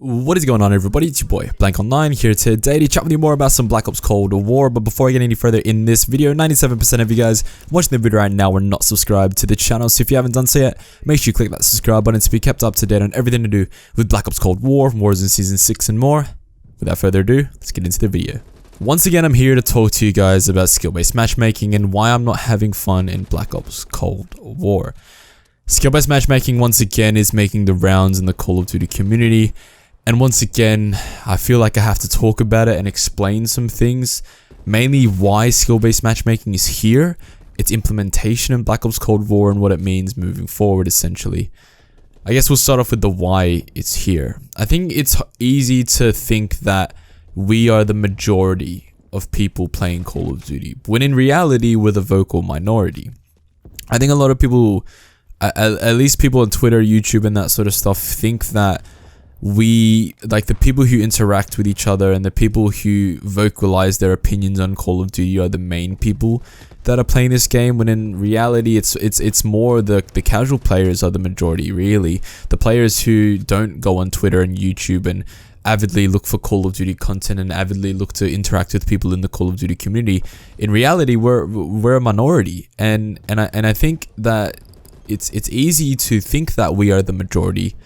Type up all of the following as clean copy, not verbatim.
What is going on, everybody? It's your boy Blank Online here today to chat with you more about some Black Ops Cold War. But before I get any further in this video, 97% of you guys watching the video right now are not subscribed to the channel. So if you haven't done so yet, make sure you click that subscribe button to be kept up to date on everything to do with Black Ops Cold War, Warzone Season 6 and more. Without further ado, let's get into the video. Once again, I'm here to talk to you guys about skill-based matchmaking and why I'm not having fun in Black Ops Cold War. Skill-based matchmaking once again is making the rounds in the Call of Duty community. And once again, I feel like I have to talk about it and explain some things. Mainly why skill-based matchmaking is here, its implementation in Black Ops Cold War, and what it means moving forward, essentially. I guess we'll start off with the why it's here. I think it's easy to think that we are the majority of people playing Call of Duty, when in reality, we're the vocal minority. I think a lot of people, at least people on Twitter, YouTube, and that sort of stuff, think that we, like the people who interact with each other and the people who vocalize their opinions on Call of Duty are the main people that are playing this game, when in reality it's more the casual players are the majority, really. The players who don't go on Twitter and YouTube and avidly look for Call of Duty content and avidly look to interact with people in the Call of Duty community. In reality, we're a minority, and I think that it's easy to think that we are the majority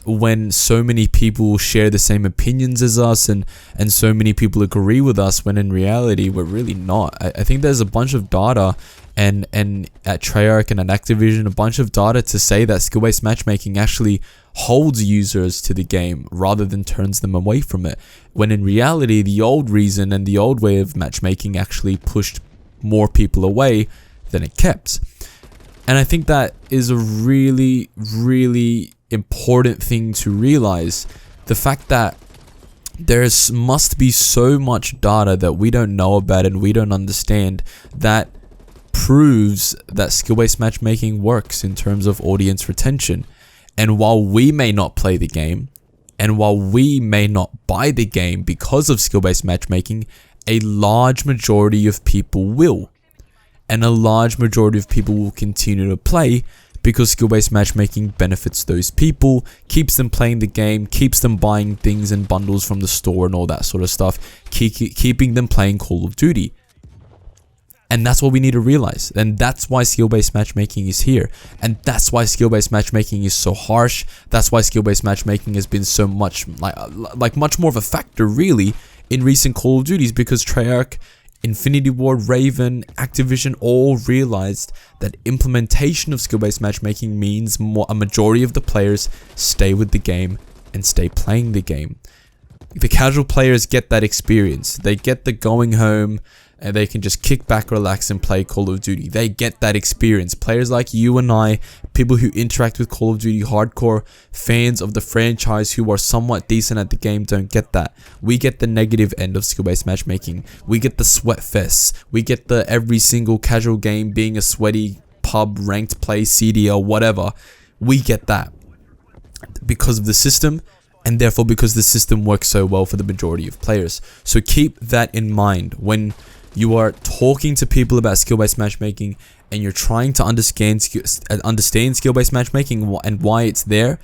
when so many people share the same opinions as us and so many people agree with us, when in reality we're really not. I think there's a bunch of data and at Treyarch and at Activision, a bunch of data to say that skill-based matchmaking actually holds users to the game rather than turns them away from it, when in reality the old reason and the old way of matchmaking actually pushed more people away than it kept. And I think that is a really important thing to realize. The fact that must be so much data that we don't know about and we don't understand that proves that skill-based matchmaking works in terms of audience retention. And while we may not play the game, and while we may not buy the game because of skill-based matchmaking, a large majority of people will. And a large majority of people will continue to play because skill-based matchmaking benefits those people, keeps them playing the game, keeps them buying things and bundles from the store and all that sort of stuff, keeping them playing Call of Duty. And that's what we need to realize. And that's why skill-based matchmaking is here. And that's why skill-based matchmaking is so harsh. That's why skill-based matchmaking has been so much, like much more of a factor, really, in recent Call of Duties, because Treyarch, Infinity Ward, Raven, Activision all realized that implementation of skill-based matchmaking means a majority of the players stay with the game and stay playing the game. The casual players get that experience. They get the going home and they can just kick back, relax, and play Call of Duty. They get that experience. Players like you and I, people who interact with Call of Duty, hardcore fans of the franchise who are somewhat decent at the game, don't get that. We get the negative end of skill-based matchmaking. We get the sweat fests. We get the every single casual game being a sweaty pub, ranked play, CDL, whatever. We get that because of the system, and therefore because the system works so well for the majority of players. So keep that in mind when you are talking to people about skill-based matchmaking and you're trying to understand skill-based matchmaking and why it's there.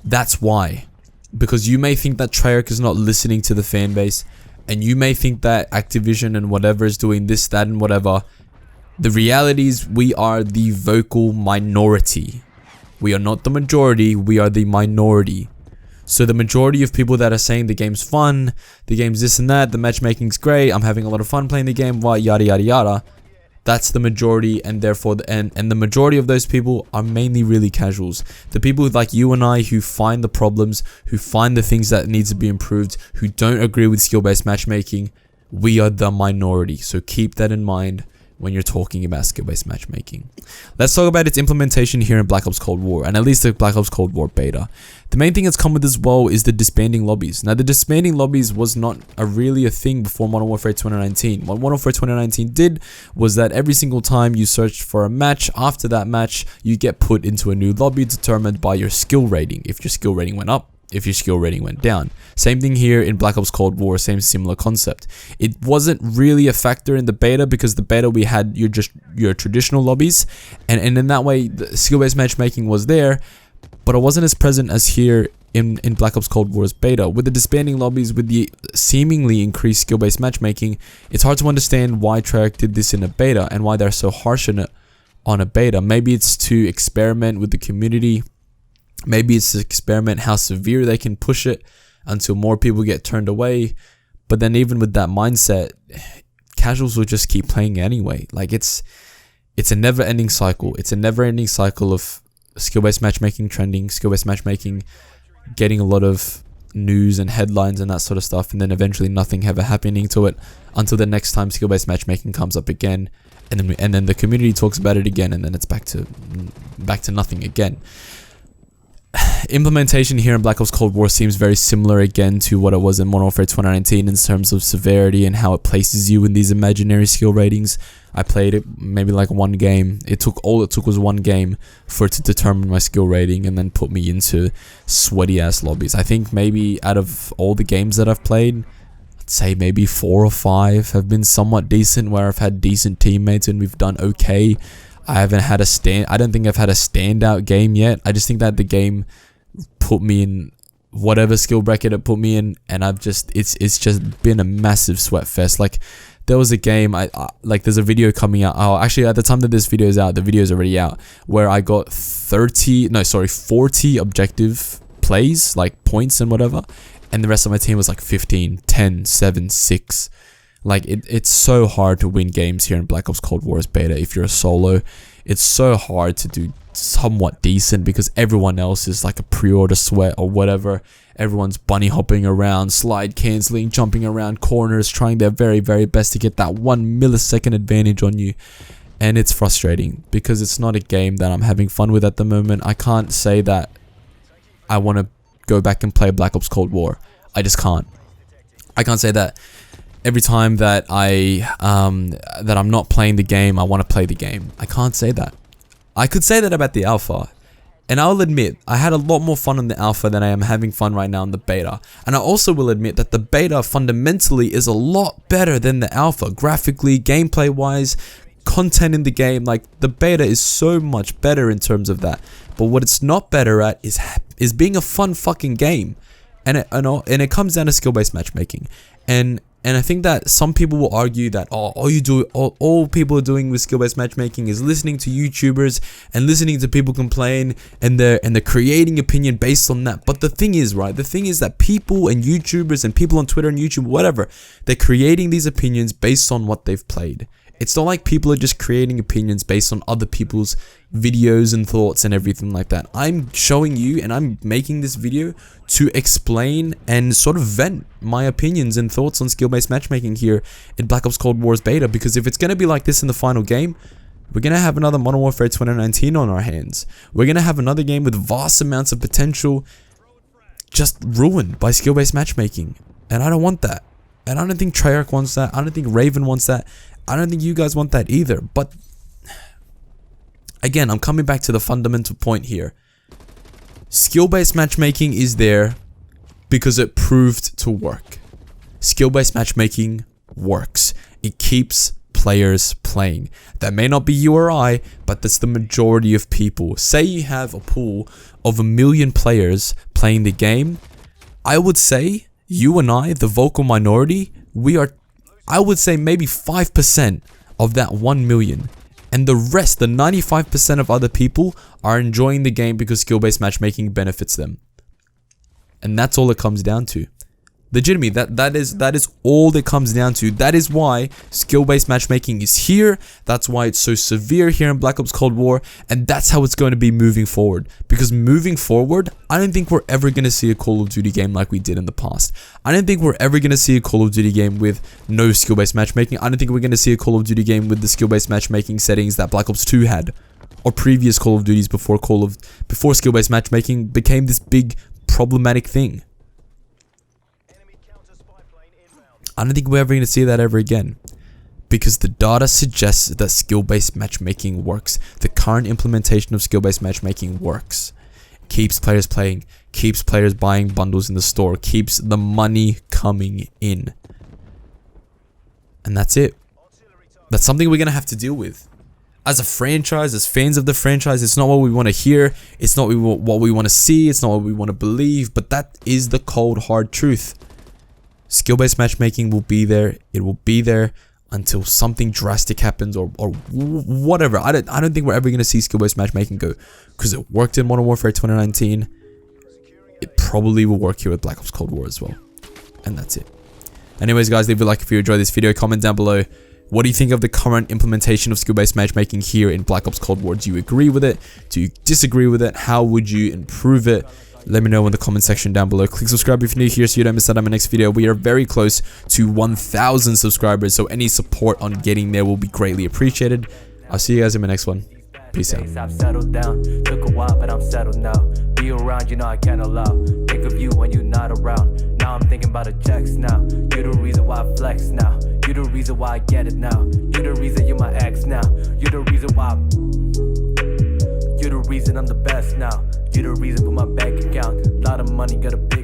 That's why. Because you may think that Treyarch is not listening to the fan base, and you may think that Activision and whatever is doing this, that, and whatever. The reality is we are the vocal minority. We are not the majority, we are the minority. So the majority of people that are saying the game's fun, the game's this and that, the matchmaking's great, I'm having a lot of fun playing the game, yada yada yada, that's the majority, and therefore the majority of those people are mainly really casuals. The people like you and I who find the problems, who find the things that needs to be improved, who don't agree with skill-based matchmaking, we are the minority. So keep that in mind when you're talking about skill-based matchmaking. Let's talk about its implementation here in Black Ops Cold War, and at least the Black Ops Cold War beta. The main thing that's come with as well is the disbanding lobbies. Now, the disbanding lobbies was not really a thing before Modern Warfare 2019. What Modern Warfare 2019 did was that every single time you searched for a match, after that match, you get put into a new lobby determined by your skill rating. If your skill rating went up, if your skill rating went down. Same thing here in Black Ops Cold War, same similar concept. It wasn't really a factor in the beta because the beta we had your traditional lobbies, and in that way the skill-based matchmaking was there, but it wasn't as present as here in Black Ops Cold War's beta. With the disbanding lobbies, with the seemingly increased skill-based matchmaking, it's hard to understand why Treyarch did this in a beta and why they're so harsh on a beta. Maybe it's to experiment with the community. Maybe it's to experiment how severe they can push it until more people get turned away. But then even with that mindset, casuals will just keep playing anyway. Like it's a never-ending cycle. It's a never-ending cycle of skill-based matchmaking trending, skill-based matchmaking getting a lot of news and headlines and that sort of stuff, and then eventually nothing ever happening to it until the next time skill-based matchmaking comes up again, and then the community talks about it again, and then it's back to nothing again. Implementation here in Black Ops Cold War seems very similar again to what it was in Modern Warfare 2019 in terms of severity and how it places you in these imaginary skill ratings. I played it maybe like one game. All it took was one game for it to determine my skill rating and then put me into sweaty ass lobbies. I think maybe out of all the games that I've played, I'd say maybe 4 or 5 have been somewhat decent, where I've had decent teammates and we've done okay. I don't think I've had a standout game yet. I just think that the game put me in whatever skill bracket it put me in, and it's just been a massive sweat fest. Like, there was a game, there's a video coming out. Oh, actually, at the time that this video is out, the video is already out, where I got 40 objective plays, like points and whatever, and the rest of my team was like 15, 10, 7, 6. Like, it's so hard to win games here in Black Ops Cold War's beta if you're a solo. It's so hard to do somewhat decent because everyone else is like a pre-order sweat or whatever. Everyone's bunny hopping around, slide cancelling, jumping around corners, trying their very, very best to get that 1 millisecond advantage on you. And it's frustrating because it's not a game that I'm having fun with at the moment. I can't say that I want to go back and play Black Ops Cold War. I just can't. I can't say that every time that I'm not playing the game, I want to play the game. I can't say that. I could say that about the alpha, and I'll admit I had a lot more fun in the alpha than I am having fun right now in the beta. And I also will admit that the beta fundamentally is a lot better than the alpha, graphically, gameplay wise, content in the game. Like, the beta is so much better in terms of that. But what it's not better at is being a fun fucking game, and it comes down to skill-based matchmaking. And I think that some people will argue that all people are doing with skill-based matchmaking is listening to YouTubers and listening to people complain, and they're creating opinion based on that. But the thing is, right? The thing is that people and YouTubers and people on Twitter and YouTube, whatever, they're creating these opinions based on what they've played. It's not like people are just creating opinions based on other people's videos and thoughts and everything like that. I'm showing you, and I'm making this video to explain and sort of vent my opinions and thoughts on skill-based matchmaking here in Black Ops Cold War's beta. Because if it's going to be like this in the final game, we're going to have another Modern Warfare 2019 on our hands. We're going to have another game with vast amounts of potential just ruined by skill-based matchmaking. And I don't want that. And I don't think Treyarch wants that. I don't think Raven wants that. I don't think you guys want that either. But again, I'm coming back to the fundamental point here. Skill-based matchmaking is there because it proved to work. Skill-based matchmaking works. It keeps players playing. That may not be you or I, but that's the majority of people. Say you have a pool of 1 million players playing the game. I would say you and I, the vocal minority, we are, I would say, maybe 5% of that 1 million. And the rest, the 95% of other people, are enjoying the game because skill-based matchmaking benefits them. And that's all it comes down to. Legitimately, that is all it comes down to. That is why skill-based matchmaking is here. That's why it's so severe here in Black Ops Cold War. And that's how it's going to be moving forward. Because moving forward, I don't think we're ever going to see a Call of Duty game like we did in the past. I don't think we're ever going to see a Call of Duty game with no skill-based matchmaking. I don't think we're going to see a Call of Duty game with the skill-based matchmaking settings that Black Ops 2 had. Or previous Call of Duties before skill-based matchmaking became this big problematic thing. I don't think we're ever going to see that ever again. Because the data suggests that skill-based matchmaking works. The current implementation of skill-based matchmaking works. Keeps players playing. Keeps players buying bundles in the store. Keeps the money coming in. And that's it. That's something we're going to have to deal with. as a franchise, as fans of the franchise, it's not what we want to hear. It's not what we want to see. It's not what we want to believe. But that is the cold, hard truth. Skill-based matchmaking will be there. It will be there until something drastic happens or whatever. I don't think we're ever going to see skill-based matchmaking go, because it worked in Modern Warfare 2019. It probably will work here with Black Ops Cold War as well. And that's it. Anyways, guys, leave a like if you enjoyed this video. Comment down below. What do you think of the current implementation of skill-based matchmaking here in Black Ops Cold War? Do you agree with it? Do you disagree with it? How would you improve it? Let me know in the comment section down below. Click subscribe if you're new here so you don't miss out on my next video. We are very close to 1,000 subscribers, so any support on getting there will be greatly appreciated. I'll see you guys in my next one. Peace out. I've settled down. Took a while, but I'm settled now. Be around, you know I can't allow. Think of you when you're not around. Now I'm thinking about the checks now. You're the reason why I flex now. You're the reason why I get it now. You're the reason you're my ex now. You're the reason why you're the reason I'm the best now. You're the reason for my bank account. Lot of money, got a big